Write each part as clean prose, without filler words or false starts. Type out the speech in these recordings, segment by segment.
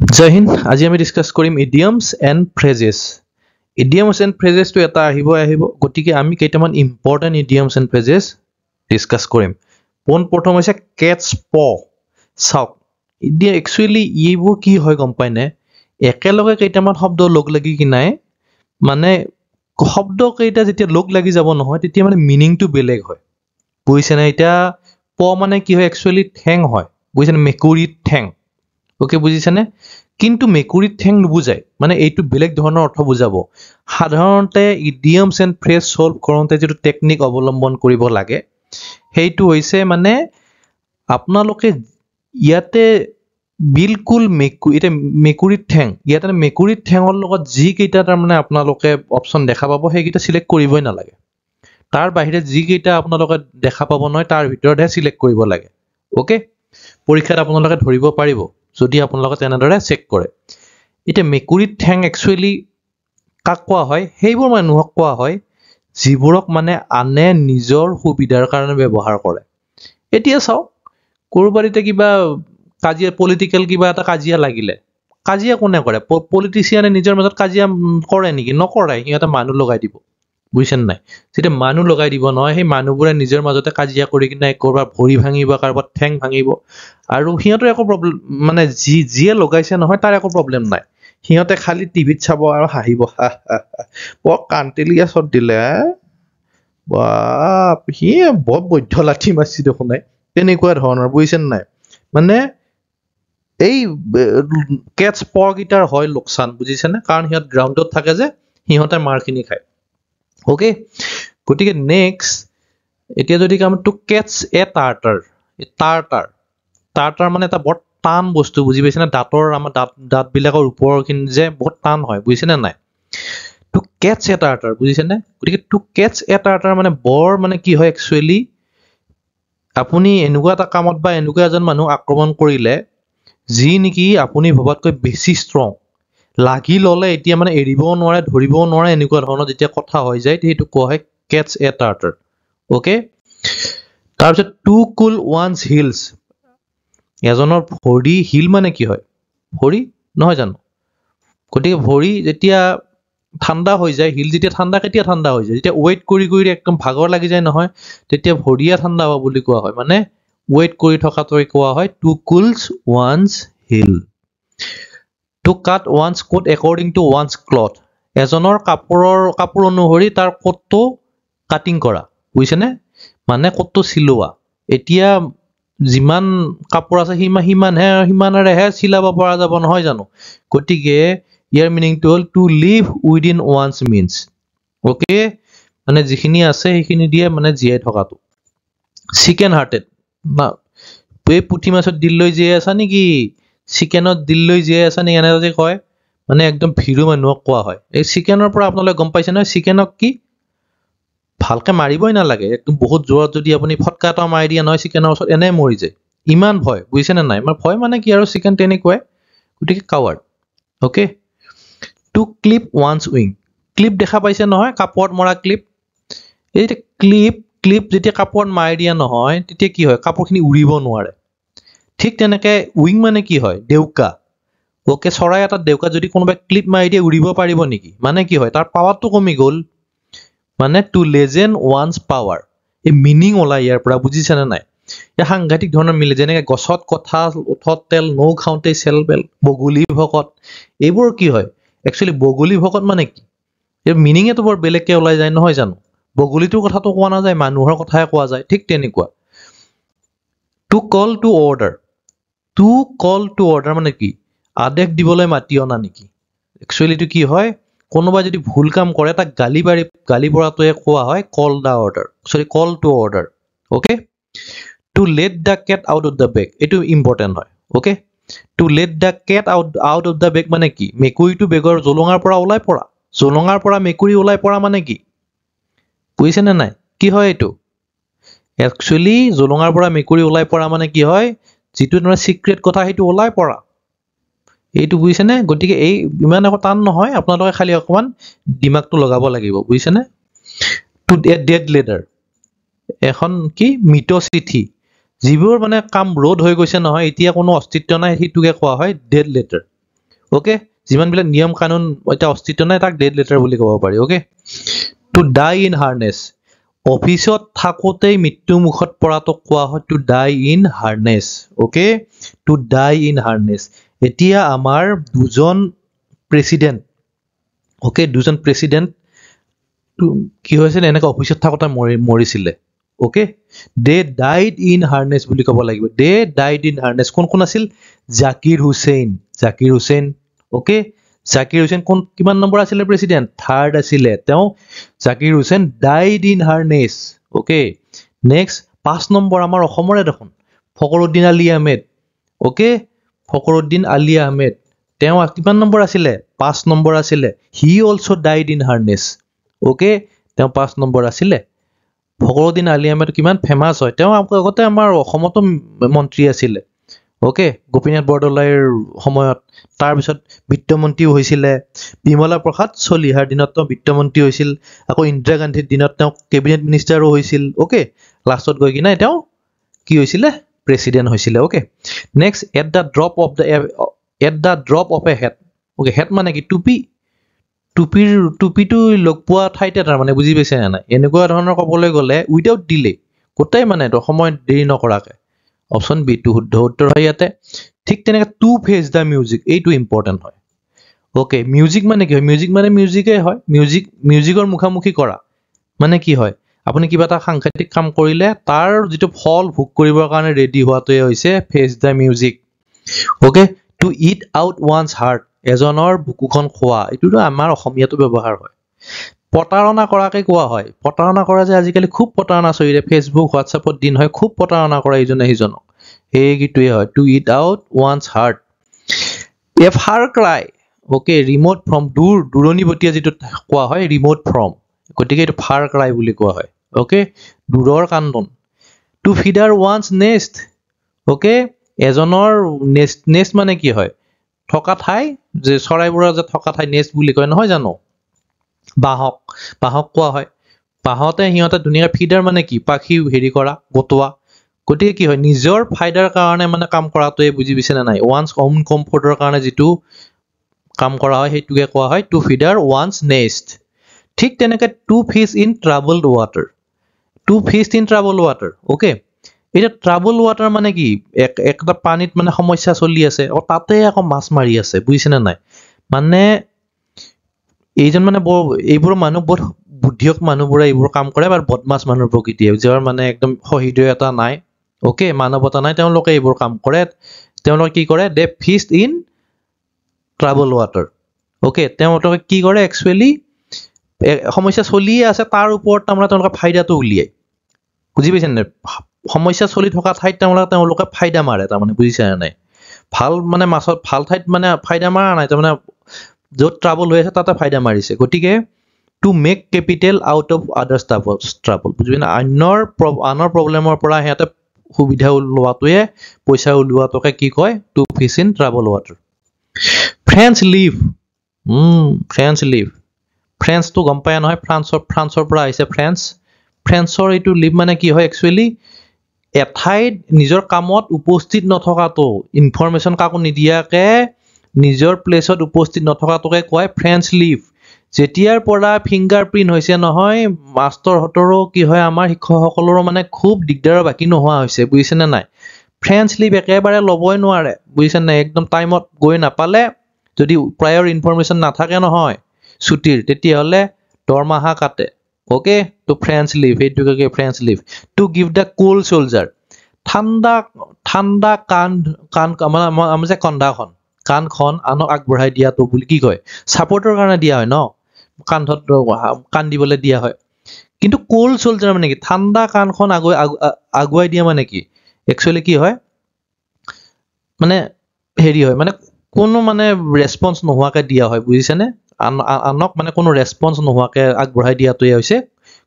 Jai Hind, আজি আমি discuss কৰিম idioms and phrases. Idioms and phrases to এটা আহিব গতিকে আমি কেইটামান important idioms and phrases discuss কৰিম। প্ৰথম হৈছে catch paw। চাওক এতিয়া একচুয়ালি এইবোৰ কি হয় গম পাই নে একেলগে কেইটামান শব্দ লগ লাগি কিনাই মানে শব্দ কেইটা যেতিয়া লগ লাগি যাব নহয় তেতিয়া মানে মিনিংটো বেলেগ হয় বুজিছে না এটা প মানে কি হয় একচুয়ালি ঠেং হয় বুজিছে না মেকুৰীৰ ঠেং ওকে বুজিছেনে কিন্তু মেকুৰীৰ ঠেং নুবুজায় মানে এইটো বেলেগ ধৰণৰ অৰ্থ বুজাব সাধাৰণতে ইডিয়মছ এণ্ড ফ্ৰেজ সলভ কৰোঁতে যেটো টেকনিক অৱলম্বন কৰিব লাগে সেইটো হৈছে মানে আপোনালোকে ইয়াতে বিলকুল মেকুৰীৰ ঠেং ইয়াতে মেকুৰীৰ ঠেঙৰ লগত যি কেইটা তাৰ মানে আপোনালোকে অপচন দেখা পাব সেইকেইটা সিলেক্ট কৰিবই নালাগে তাৰ বাহিৰে যি কেইটা আপোনালোকে দেখা পাব নহয় তাৰ ভিতৰতহে সিলেক্ট কৰিব লাগে ওকে পৰীক্ষাত আপোনালোকে ধৰিব পাৰিব যদি আপোনালোকে তেনেদৰে চেক কৰে এটা মেকুৰীৰ ঠেং একচুয়ালি কাক কোৱা হয় সেইবোৰ মানুহক কোৱা হয় যিবোৰক মানে আনে নিজৰ সুবিধাৰ কাৰণে ব্যৱহাৰ কৰে এতিয়া চাও কৰবাৰিতে কিবা কাজিয়া পলিটিক্যাল কিবা এটা কাজিয়া লাগিলে কাজিয়া কোনে কৰে পলিটিশিয়ানে নিজৰ মাজত কাজিয়া কৰে নেকি নকৰে সিহঁতে মানুহ লগাই দিব বুজিছেন নাই যেটা মানুহ লগাই দিব নহয় সেই মানুহবোৰে নিজৰ মাজতে কাজিয়া কৰি কিনে কৰবাৰ ভৰি ভাঙিব কাৰবাৰ ঠেং ভাঙিব আৰু সিহঁতৰ একো প্ৰবলেম মানে যিয়ে লগাইছে নহয় তাৰ একো প্ৰবলেম নাই সিহঁতে খালি টিভিত চাব আৰু হাঁহিব বৰ কান্তেলিয়া শট দিলে বাপ হি বৰ বৈধ্য লাঠি মাৰছি দেখোন নাই তেনেকুৱা ধৰণৰ বুজিছেন নাই মানে এই কেটছ পৰ গিটাৰ হয় লোকসান বুজিছেনে কাৰণ সিহঁত গ্ৰাউণ্ডত থাকে যে সিহঁতে মাৰখিনি খায় ওকে গতিকে নেক্সট এতিয়া যদি come to cache A tartar tartar মানে এটা বৰ টান বস্তু বুজি পাইছে না দাঁতৰ আমাৰ দাঁত বিলাকৰ ওপৰখিনি যে বহুত টান হয় বুজিছে না নাই টু কেটছ এ টাৰ্টাৰ বুজিছে না গতিকে টু কেটছ এ টাৰ্টাৰ মানে বৰ মানে কি হয় একচুয়ালি আপুনি এনেকুৱা এটা কামত বা এনেকুৱা এজন মানুহ আক্ৰমণ কৰিলে যি নেকি আপুনি ভবাতকৈ বেছি ষ্ট্ৰং লাগি ললে এতিয়া মানে এৰিবও নোৱাৰে ধৰিবও নোৱাৰে এনেকুৱা ধৰণৰ যেতিয়া কথা হৈ যায় সেইটো কোৱা হয় কেটছ এ টাৰ্টাৰ ওকে তাৰপিছত টু কুল ওৱানছ হিলছ এজনৰ ভৰি হিল মানে কি হয় ভৰি নহয় জানো গতিকে ভৰি যেতিয়া ঠাণ্ডা হৈ যায় হিল যেতিয়া ঠাণ্ডা কেতিয়া ঠাণ্ডা হৈ যায় যেতিয়া ওয়েট কৰি একদম ভাগৰ লাগি যায় নহয় তেতিয়া ভৰিয়া ঠাণ্ডা হোৱা বুলি কোৱা হয় মানে ওয়েট কৰি থকাটোই কোৱা হয় to cools one's heel to cut one's coat according to one's cloth এজনৰ কাপোৰ অনুসৰি তাৰ কোটটো কাটিং কৰা বুজিছেনে মানে কোটটো চিলোৱা এতিয়া যিমান কাপোৰ আছে সিমানেৰে চিলাব পৰা যাব নহয় জানো গতিকে ইয়াৰ মিনিংটো হ'ল to live within one's means okay মানে যিখিনি আছে সেইখিনি দিয়ে মানে জীয়াই থকাটো চিকেন হাৰ্টেড না এই পুঠি মাছত দিল লৈ জীয়াই আছা নেকি চিকেনত দিল লৈ জীয়াই আছা নেকি এনে যে কয় মানে একদম ভিৰু মানুহক কোৱা হয় এই চিকেনৰ পৰা আপোনালোকে গম পাইছে নহয় চিকেনক কি ভালকে মাৰিবই নালাগে একদম বহুত জোৰত যদি আপুনি ফটকা এটা মাৰি দিয়া নহয় চিকেনৰ ওচৰত এনে মৰি যায় ইমান ভয় বুজিছে না নাই মানে ভয় মানে কি আৰু চিকেন তেনেকুৱাই গতিকে coward okay to clip one's wing clip দেখা পাইছে নহয় কাপোৰত মৰা ক্লিপ এই ক্লিপ যেতিয়া কাপোৰত মাৰি দিয়া নহয় তেতিয়া কি হয় কাপোৰখিনি উৰিব নোৱাৰে ঠিক তেনেকে উইং মানে কি হয় দেউকা ওকে চৰাই এটা দেউকা যদি কোনোবাই ক্লিপ মাৰি দিয়ে উৰিব পাৰিব নেকি মানে কি হয় তাৰ পাৱাৰটো কমি গ'ল মানে টু লেজেন ওৱানছ পাৱাৰ এই মিনিং ওলাই ইয়াৰ পৰা বুজিছেনে নাই এই সাংঘাতিক ধৰণৰ মিলে যেনেকে গছত কঁঠাল উঠত তেল নৌ খাওঁতে চেল বেল বগলী ভকত এইবোৰ কি হয় একচুৱেলি বগলী ভকত মানে কি এই মিনিঙেতো বৰ বেলেগকে ওলাই যায় নহয় জানো বগলীটোৰ কথাটো কোৱা নাযায় মানুহৰ কথাহে কোৱা যায় ঠিক তেনেকুৱা টু কল টু অৰ্ডাৰ মানে কি আদেশ দিবলৈ মাতি অনা নেকি একচুৱেলি এইটো কি হয় কোনোবাই যদি ভুল কাম কৰে তাক গালি পৰাটোৱে কোৱা হয় call to order okay to let the cat out of the bag এইটো ইম্পৰ্টেণ্ট হয় okay to let the cat out of the bag মানে কি মেকুৰীটো বেগৰ জোলঙাৰ পৰা মেকুৰী ওলাই পৰা মানে কি বুজিছেনে নাই কি হয় এইটো একচুৱেলি জোলঙাৰ পৰা মেকুৰী ওলাই পৰা মানে কি হয় যিটো তোমাৰ সিক্ৰেট কথা সেইটো ওলাই পৰা এইটো বুজিছেনে গতিকে এই ইমান একো টান নহয় আপোনালোকে খালি অকমান দিমাগটো লগাব লাগিব বুজিছেনে টু ডেড লেটাৰ এখন কি মৃত চিঠি যিবোৰ মানে কাম ৰোধ হৈ গৈছে নহয় এতিয়া কোনো অস্তিত্ব নাই সেইটোকে কোৱা হয় ডেড লেটাৰ ওকে যিমান বিলাক নিয়ম কানুন এটা অস্তিত্ব নাই তাক ডেড লেটাৰ বুলি ক'ব পাৰি okay to die in harness অফিসত থাকোতেই মৃত্যু মুখত পৰাটোক কোৱা হয় to die in harness okay to die in harness এতিয়া আমাৰ দুজন প্ৰেসিডেন্ট ওকে দুজন প্ৰেসিডেন্ট কি হৈছিল এনেকৈ অফিসত থাকোতে মৰিছিলে okay they died in harness বুলি ক'ব লাগিব দে ডাইড ইন হাৰ্নেছ কোন আছিল জাকিৰ হুছেইন ওকে জাকিৰ হুছেইন কোন কিমান নম্বৰ আছিলে প্ৰেসিডেন্ট থাৰ্ড আছিলে তেওঁ Zakir Hussain died in harness okay next 5 number আমাৰ অসমৰে দেখোন ফখৰুদ্দিন আলী আহমেদ ওকে ফখৰুদ্দিন আলী আহমেদ তেওঁ কিমান নম্বৰ আছিলে 5 নম্বৰ আছিলে he also died in harness okay তেওঁ 5 নম্বৰ আছিলে ফখৰুদ্দিন আলী আহমেদ কিমান ফেমাস হয় তেওঁ আগতে আমাৰ অসমতো মন্ত্ৰী আছিলে ওকে গোপীনাথ বৰদলৈৰ সময়ত তাৰ পিছত বিত্তমন্ত্ৰী হৈছিলে বিমলা প্ৰসাদ চলিহাৰ দিনত তেওঁ বিত্তমন্ত্ৰী হৈছিল আকৌ ইন্দিৰা গান্ধীৰ দিনত তেওঁ কেবিনেট মিনিষ্টাৰো হৈছিল ওকে লাষ্টত গৈ কিনে তেওঁ কি হৈছিলে প্ৰেসিডেন্ট হৈছিলে okay next at the drop of a head okay head মানে কি টুপিটো লগ পোৱা ঠাইতে তাৰ মানে বুজি পাইছে না নাই এনেকুৱা ধৰণৰ ক'বলৈ গ'লে উইদাউট ডিলে গোটেই মানে সময় দেৰি নকৰাকে অপশন বি টু শুদ্ধ উত্তৰ হয় ইয়াতে ঠিক তেনেকৈ টু ফেজ দা মিউজিক এইটো ইম্পৰ্টেণ্ট হয় ওকে মিউজিক মানে কি হয় মিউজিক মানে মিউজিকেই হয় মিউজিকৰ মুখামুখি কৰা মানে কি হয় আপুনি কিবা এটা সাংঘাতিক কাম কৰিলে তাৰ যিটো ফল ভোগ কৰিবৰ কাৰণে ৰেডি হোৱাটোৱে হৈছে face the music okay to eat out one's heart এজনৰ বুকুখন খোৱা এইটোতো আমাৰ অসমীয়াতো ব্যৱহাৰ হয় প্ৰতাৰণা কৰাকে কোৱা হয় প্ৰতাৰণা কৰা যে আজিকালি খুব প্ৰতাৰণা চলিলে ফেচবুক হোৱাটছএপত দিন হয় খুব প্ৰতাৰণা কৰা ইজনে সিজনক এইটোৱে হয় to eat out one's heart a far cry okay remote from দূৰণিবতীয়া যিটো কোৱা হয় ৰিমোট ফ্ৰম গতিকে এইটো ফাৰ ক্ৰাই বুলি কোৱা হয় ওকে দূৰৰ কান্দন টু ফিডাৰ ওৱানছ নেষ্ট ওকে এজনৰ নেষ্ট মানে কি হয় থকা ঠাই যে চৰাইবোৰৰ যে থকা ঠাই নেষ্ট বুলি কয় নহয় জানো বাহক কোৱা হয় বাহতে সিহঁতে ধুনীয়াকৈ ফিডাৰ মানে কি পাখি হেৰি কৰা গোটোৱা গতিকে কি হয় নিজৰ ফাইদাৰ কাৰণে মানে কাম কৰাটোৱে বুজি পাইছে নে নাই ওৱানছ ওন কমফৰ্টৰ কাৰণে যিটো কাম কৰা হয় সেইটোকে কোৱা হয় টু ফিডাৰ ওৱানছ নেষ্ট ঠিক তেনেকৈ to fish in troubled water okay এটা ট্ৰাবল ৱাটাৰ মানে কি একটা পানীত মানে সমস্যা চলি আছে আৰু তাতে আকৌ মাছ মাৰি আছে বুজিছে নে নাই মানে এইজন মানে এইবোৰ মানুহ বহুত বুদ্ধিয়ক মানুহবোৰে এইবোৰ কাম কৰে আৰু বদমাছ মানুহৰ প্ৰকৃতিয়ে যাৰ মানে একদম সহৃদয়তা নাই ওকে মানৱতা নাই তেওঁলোকে এইবোৰ কাম কৰে তেওঁলোকে কি কৰে they fished in trouble water okay তেওঁলোকে কি কৰে একচুৱেলি সমস্যা চলিয়ে আছে তাৰ ওপৰত তাৰমানে তেওঁলোকে ফাইদাটো উলিয়ায় বুজি পাইছে নে সমস্যা চলি থকা ঠাইত তেওঁলোকে ফাইদা মাৰে তাৰমানে বুজিছে নে নাই ভাল মানে মাছত ভাল ঠাইত মানে ফাইদা মাৰা নাই তাৰমানে য'ত ট্ৰাবল হৈ আছে তাতে ফাইদা মাৰিছে গতিকে to make capital out of others' trouble বুজিবি না আনৰ প্ৰব্লেমৰ পৰা সিহঁতে সুবিধা ওলোৱাটোৱে পইচা ওলোৱাটোকে কি কয় to fish in trouble water ফ্ৰেঞ্চটো গম পায় নহয় ফ্ৰান্সৰ পৰা আহিছে ফ্ৰেঞ্চৰ এইটো লিভ মানে কি হয় একচুৱেলি এঠাইত নিজৰ কামত উপস্থিত নথকাটো ইনফৰমেশ্যন কাকো নিদিয়াকে নিজৰ প্লেচত উপস্থিত নথকাটোকে কয় ফ্ৰেঞ্চ লিভ যেতিয়াৰ পৰা ফিংগাৰ প্ৰিণ্ট হৈছে নহয় মাষ্টৰহঁতৰো কি হয় আমাৰ শিক্ষকসকলৰো মানে খুব দিগদাৰৰ বাকী নোহোৱা হৈছে বুজিছে নে নাই ফ্ৰেঞ্চ লিভ একেবাৰে ল'বই নোৱাৰে বুজিছে নাই একদম টাইমত গৈ নাপালে যদি প্ৰায়ৰ ইনফৰমেশ্যন নাথাকে নহয় ছুটিৰ তেতিয়াহ'লে দৰমহা কাটে ওকে টু ফ্ৰেঞ্চ লিভ এইটোকে French leave to give the cold shoulder ঠাণ্ডা কাণ আমাৰ যে কাণখন আনক আগবঢ়াই দিয়াটো বুলি কি কয় ছাপৰ্টৰ কাৰণে দিয়া হয় ন কান্ধত কাণ দিবলৈ দিয়া হয় কিন্তু কোল্ড চলজাৰ মানে কি ঠাণ্ডা কাণখন আগুৱাই দিয়া মানে কি একচুৱেলি কি হয় মানে হেৰি হয় মানে কোনো মানে ৰেছপন্স নোহোৱাকে দিয়া হয় বুজিছেনে আনক মানে কোনো ৰেছপন্স নোহোৱাকে আগবঢ়াই দিয়াটোৱে হৈছে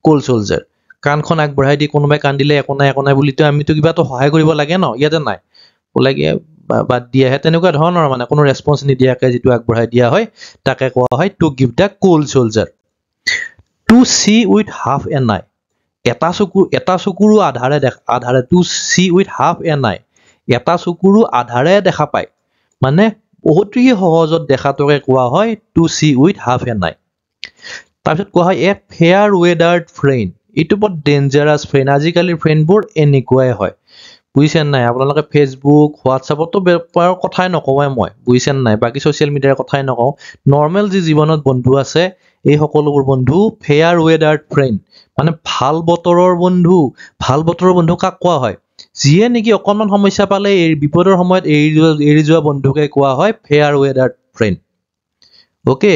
কোল্ড চলজাৰ কাণখন আগবঢ়াই দি কোনোবাই কান্দিলে একো নাই বুলিতো আমিতো কিবাটো সহায় কৰিব লাগে ন ইয়াতে নাই লাগে বাদ দিয়াহে তেনেকুৱা ধৰণৰ মানে কোনো ৰেছপন্স নিদিয়াকে যিটো আগবঢ়াই দিয়া হয় তাকে কোৱা হয় to give the cold shoulder to see with half an eye এটা চকুৰো আধাৰে to see with half an eye এটা চকুৰো আধাৰে দেখা পায় মানে বহুতই সহজত দেখাটোকে কোৱা হয় to see with half an eye তাৰপিছত কোৱা হয় এ ফেয়াৰ ৱেডাৰ্ড ফ্ৰেণ্ড এইটো বৰ ডেঞ্জাৰাছ ফ্ৰেণ্ড আজিকালিৰ ফ্ৰেণ্ডবোৰ এনেকুৱাই হয় বুজিছে নাই আপোনালোকে ফেচবুক হোৱাটছআপতো কথাই নকওঁৱে মই বুজিছে নাই বাকী ছ'চিয়েল মিডিয়াৰ কথাই নকওঁ নৰ্মেল যি জীৱনত বন্ধু আছে এই সকলোবোৰ বন্ধু ফেয়াৰ ৱেডাৰ্ড ফ্ৰেণ্ড মানে ভাল বতৰৰ বন্ধু কাক কোৱা হয় যিয়ে নেকি অকণমান সমস্যা পালে এই বিপদৰ সময়ত এৰি যোৱা বন্ধুকে কোৱা হয় ফেয়াৰ ৱেডাৰ্ড ফ্ৰেণ্ড অ'কে